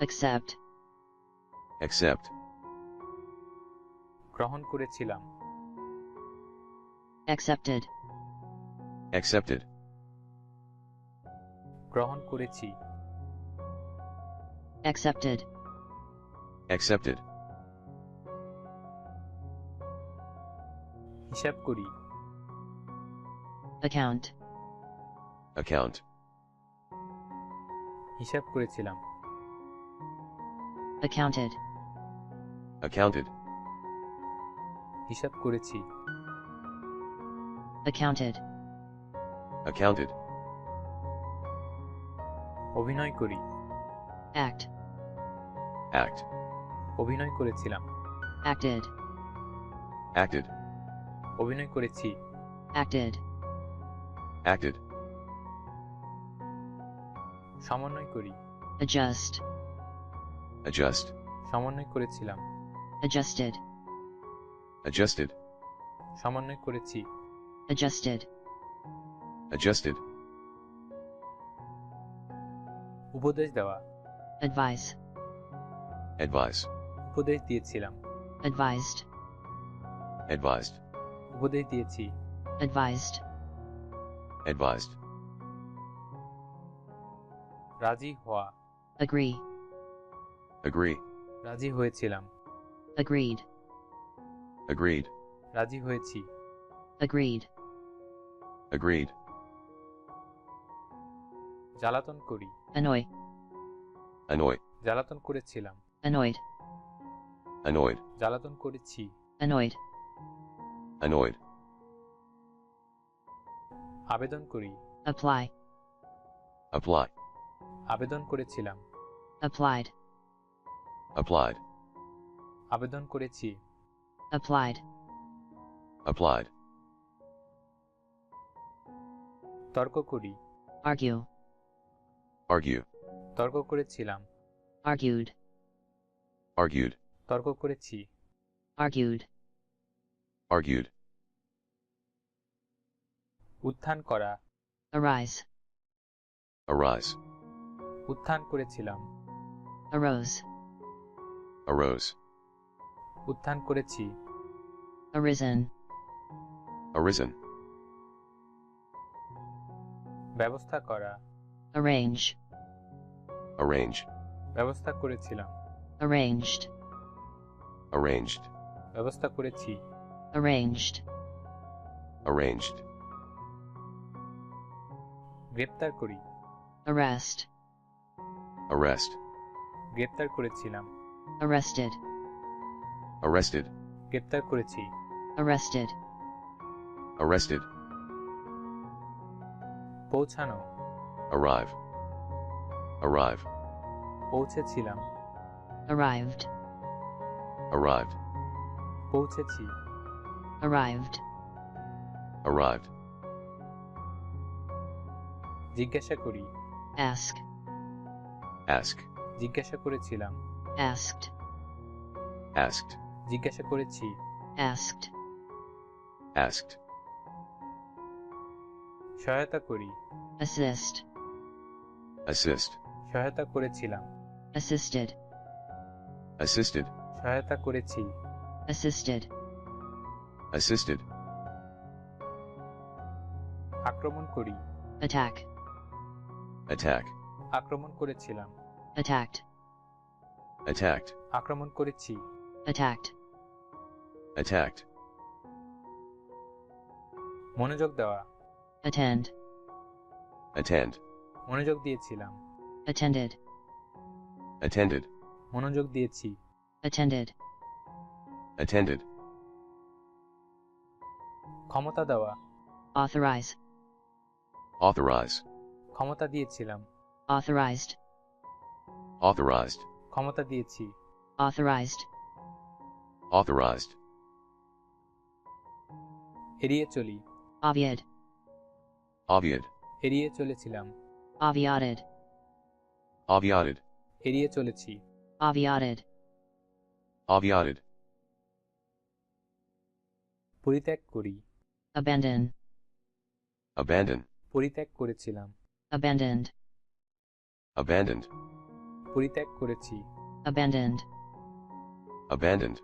accept, accept, গ্রহণ করেছিলাম accepted, accepted, গ্রহণ করেছি accepted, accepted, হিসাব করি account, account, হিসাব করেছিলাম accounted, accounted, হিসাব করেছি accounted, accounted, অভিনয় করি act, act, অভিনয় করেছিলাম acted, acted, অভিনয় করেছি acted, acted, সমন্বয় করি adjust, adjust, সমন্বয় করেছিলাম adjusted, adjusted, সমন্বয় করেছি adjusted, adjusted, উপদেশ দেওয়া advise, advise, উপদেশ দিয়েছিলাম advised, advised, উপদেশ দিয়েছি advised, advised, রাজি হওয়া agree, agree, রাজি হয়েছিলাম agreed, agreed, রাজি হয়েছি agreed, agreed, জ্বালাতন করি annoy, annoy, জ্বালাতন করেছিলাম annoyed, annoyed, জ্বালাতন করেছি annoyed, annoyed, আবেদন করি apply, apply, আবেদন করেছিলাম applied, applied, আবেদন করেছি applied, applied, তর্ক করি argue, argue, তর্ক করেছিলাম argued, argued, তর্ক করেছি argued, argued, উত্থান করা arise, arise, উত্থান করেছিলাম arose, arose, উত্থান করেছি arisen, arisen, ব্যবস্থা করা arrange, arrange, ব্যবস্থা করেছিলাম arranged, arranged, ব্যবস্থা করেছি arranged, arranged, গ্রেপ্তার করি arrest, arrest, গ্রেপ্তার করেছিলাম arrested, arrested, গ্রেপ্তার করেছি arrested, arrested, পৌঁছানো arrive, arrive, পৌঁছেছিলাম arrived, arrived, পৌঁছেছি arrived, arrived, জিজ্ঞাসা করি ask, ask, জিজ্ঞাসা করেছিলাম asked, asked, জিজ্ঞাসা করেছি asked, asked, সহায়তা করি assist, assist, সহায়তা করেছিলাম assisted, assisted, সহায়তা করেছি assisted, assisted, আক্রমণ করি attack, attack, আক্রমণ করেছিলাম attacked, attacked, আক্রমণ করেছি attacked, attacked, মনোযোগ দেওয়া attend, attend, মনোযোগ দিয়েছিলাম attended, attended, মনোযোগ দিয়েছি attended, attended, ক্ষমতা দেওয়া authorize, authorize, ক্ষমতা দিয়েছিলাম authorized, authorized, ক্ষমতা দিয়েছি authorized, authorized, এড়িয়ে চলি obviate, obviate, এড়িয়ে চলেছিলাম obviated, obviated, এড়িয়ে চলেছি obviated, obviated, পরিত্যাগ করি abandon, abandon, পরিত্যাগ করেছিলাম abandoned, abandoned, পরিত্যাগ করেছি abandoned, abandoned,